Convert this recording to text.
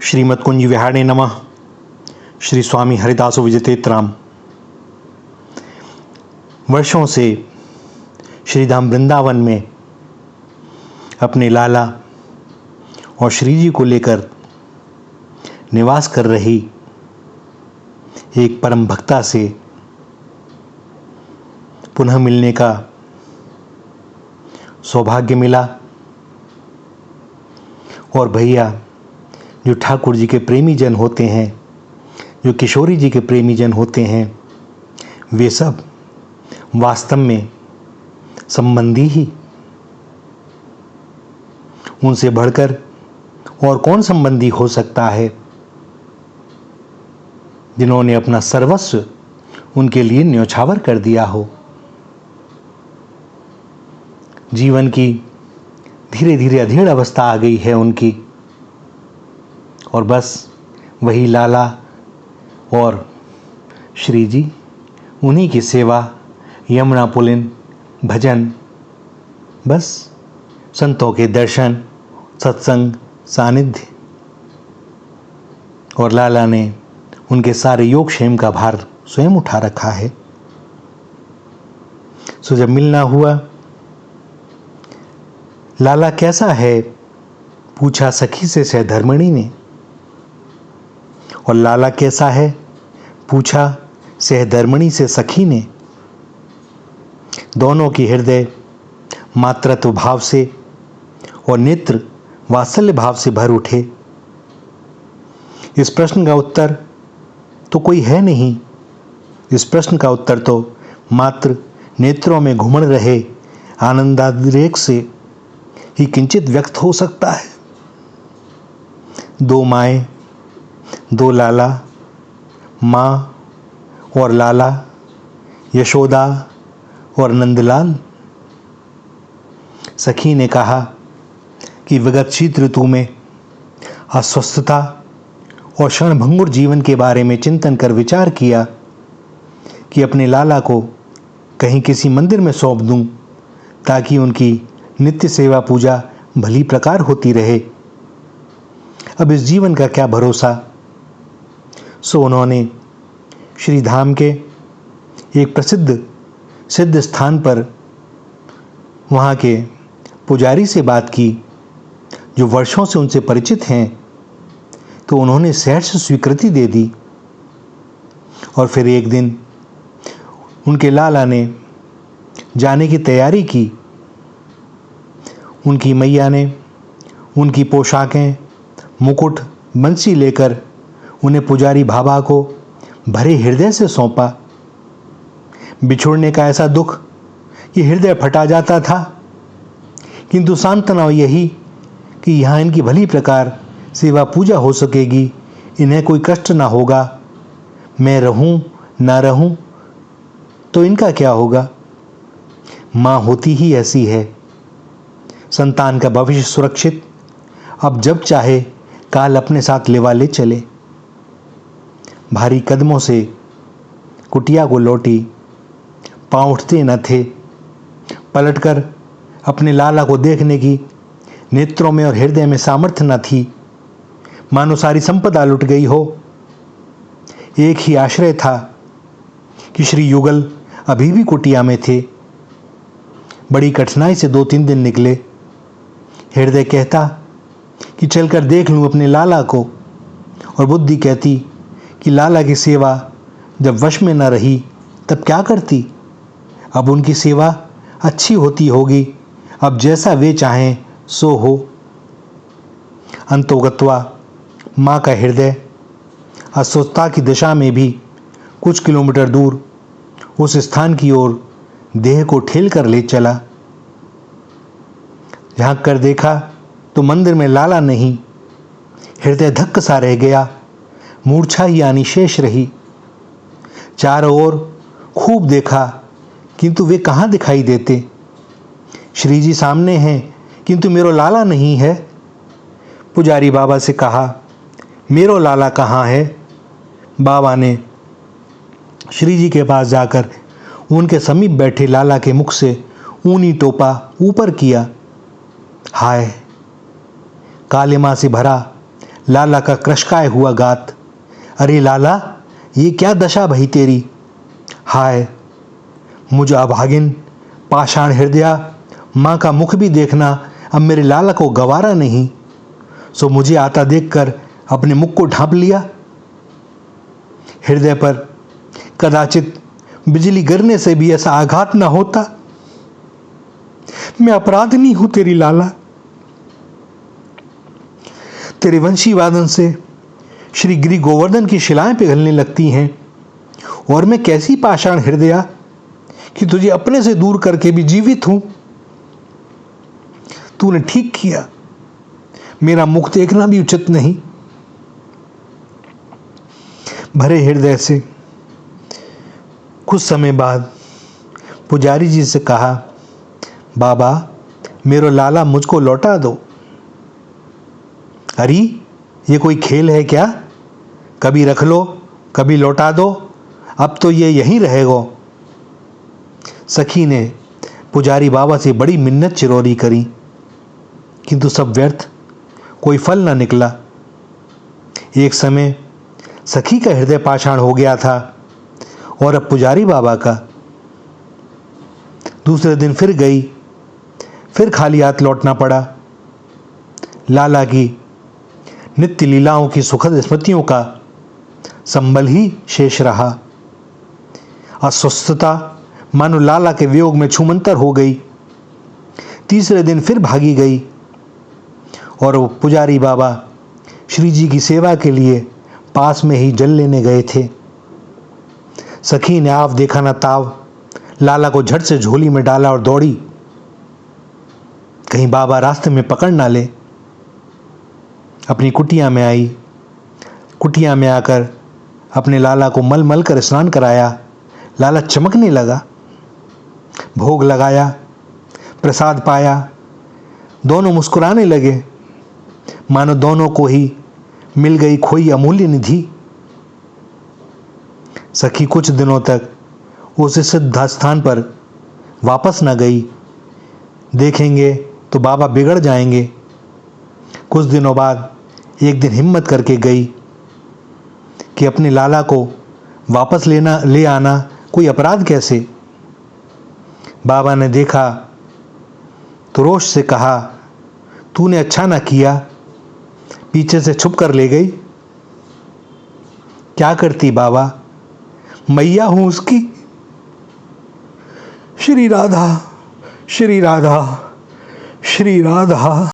श्रीमद् कुंज विहारिणे नमः। श्री स्वामी हरिदासो विजयतेत्राम। वर्षों से श्रीधाम वृंदावन में अपने लाला और श्री जी को लेकर निवास कर रही एक परम भक्ता से पुनः मिलने का सौभाग्य मिला। और भैया जो ठाकुर जी के प्रेमी जन होते हैं, जो किशोरी जी के प्रेमी जन होते हैं, वे सब वास्तव में संबंधी ही। उनसे बढ़कर और कौन संबंधी हो सकता है, जिन्होंने अपना सर्वस्व उनके लिए न्यौछावर कर दिया हो। जीवन की धीरे धीरे अधेड़ अवस्था आ गई है उनकी, और बस वही लाला और श्री जी, उन्हीं की सेवा, यमुना पुलिन, भजन, बस संतों के दर्शन, सत्संग, सानिध्य। और लाला ने उनके सारे योगक्षेम का भार स्वयं उठा रखा है। सो जब मिलना हुआ, लाला कैसा है पूछा सखी से सहधर्मिणी ने। और लाला कैसा है पूछा सहधर्मिणी से सखी ने। दोनों की हृदय मातृत्व भाव से और नेत्र वात्सल्य भाव से भर उठे। इस प्रश्न का उत्तर तो कोई है नहीं। इस प्रश्न का उत्तर तो मात्र नेत्रों में घुमड़ रहे आनंदातिरेक से ही किंचित व्यक्त हो सकता है। दो माएं, दो लाला, माँ और लाला, यशोदा और नंदलाल। सखी ने कहा कि विगत शीत ऋतु में अस्वस्थता और क्षणभंगुर जीवन के बारे में चिंतन कर विचार किया कि अपने लाला को कहीं किसी मंदिर में सौंप दूं, ताकि उनकी नित्य सेवा पूजा भली प्रकार होती रहे। अब इस जीवन का क्या भरोसा। सो उन्होंने श्री धाम के एक प्रसिद्ध सिद्ध स्थान पर वहाँ के पुजारी से बात की, जो वर्षों से उनसे परिचित हैं। तो उन्होंने सहर्ष स्वीकृति दे दी। और फिर एक दिन उनके लाला ने जाने की तैयारी की। उनकी मैया ने उनकी पोशाकें, मुकुट, बंसी लेकर उन्हें पुजारी बाबा को भरे हृदय से सौंपा। बिछुड़ने का ऐसा दुख कि हृदय फटा जाता था, किंतु सांत्वना यही कि यहाँ इनकी भली प्रकार सेवा पूजा हो सकेगी, इन्हें कोई कष्ट ना होगा। मैं रहूं ना रहूं तो इनका क्या होगा। माँ होती ही ऐसी है। संतान का भविष्य सुरक्षित, अब जब चाहे काल अपने साथ लेवा ले चले। भारी कदमों से कुटिया को लौटी, पांव उठते न थे। पलटकर अपने लाला को देखने की नेत्रों में और हृदय में सामर्थ्य न थी, मानो सारी संपदा लुट गई हो। एक ही आश्रय था कि श्री युगल अभी भी कुटिया में थे। बड़ी कठिनाई से 2-3 दिन निकले। हृदय कहता कि चलकर देख लूं अपने लाला को, और बुद्धि कहती कि लाला की सेवा जब वश में न रही तब क्या करती। अब उनकी सेवा अच्छी होती होगी, अब जैसा वे चाहें सो हो। अंतोगत्वा माँ का हृदय अस्वस्थता की दिशा में भी कुछ किलोमीटर दूर उस स्थान की ओर देह को ठेल कर ले चला। झांक कर देखा तो मंदिर में लाला नहीं। हृदय धक्क सा रह गया, मूर्छा ही आनी शेष रही। चारों ओर खूब देखा, किंतु वे कहाँ दिखाई देते। श्री जी सामने हैं, किंतु मेरो लाला नहीं है। पुजारी बाबा से कहा, मेरो लाला कहाँ है। बाबा ने श्री जी के पास जाकर उनके समीप बैठे लाला के मुख से ऊनी टोपा ऊपर किया। हाय, कालिमा से भरा लाला का क्रशकाय हुआ गात। अरे लाला, ये क्या दशा भई तेरी? हाय मुझ अभागिन पाषाण हृदया, माँ का मुख भी देखना अब मेरे लाला को गवारा नहीं, सो मुझे आता देखकर अपने मुख को ढांप लिया। हृदय पर कदाचित बिजली गिरने से भी ऐसा आघात न होता। मैं अपराधनी हूं तेरी लाला। तेरे वंशी वादन से श्री गिरि गोवर्धन की शिलाएं पिघलने लगती हैं, और मैं कैसी पाषाण हृदया कि तुझे अपने से दूर करके भी जीवित हूं। तूने ठीक किया, मेरा मुख देखना भी उचित नहीं। भरे हृदय से कुछ समय बाद पुजारी जी से कहा, बाबा मेरो लाला मुझको लौटा दो। अरे ये कोई खेल है क्या? कभी रख लो, कभी लौटा दो, अब तो ये यहीं रहेगा। सखी ने पुजारी बाबा से बड़ी मिन्नत चिरौरी करी, किंतु सब व्यर्थ, कोई फल न निकला। एक समय सखी का हृदय पाषाण हो गया था और अब पुजारी बाबा का। दूसरे दिन फिर गई, फिर खाली हाथ लौटना पड़ा। लाला की नित्य लीलाओं की सुखद स्मृतियों का संबल ही शेष रहा। अस्वस्थता मानो लाला के वियोग में छूमंतर हो गई। तीसरे दिन फिर भागी गई और वो पुजारी बाबा श्री जी की सेवा के लिए पास में ही जल लेने गए थे। सखी ने आव देखा न ताव लाला को झट से झोली में डाला और दौड़ी, कहीं बाबा रास्ते में पकड़ ना ले। अपनी कुटिया में आई। कुटिया में आकर अपने लाला को मल मल कर स्नान कराया। लाला चमकने लगा। भोग लगाया, प्रसाद पाया, दोनों मुस्कुराने लगे, मानो दोनों को ही मिल गई खोई अमूल्य निधि। सखी कुछ दिनों तक उस सिद्ध स्थान पर वापस न गई। देखेंगे तो बाबा बिगड़ जाएंगे। कुछ दिनों बाद एक दिन हिम्मत करके गई कि अपने लाला को वापस ले आना कोई अपराध कैसे। बाबा ने देखा तो रोष से कहा, तूने अच्छा ना किया, पीछे से छुप कर ले गई। क्या करती बाबा, मैया हूं उसकी। श्री राधा, श्री राधा, श्री राधा।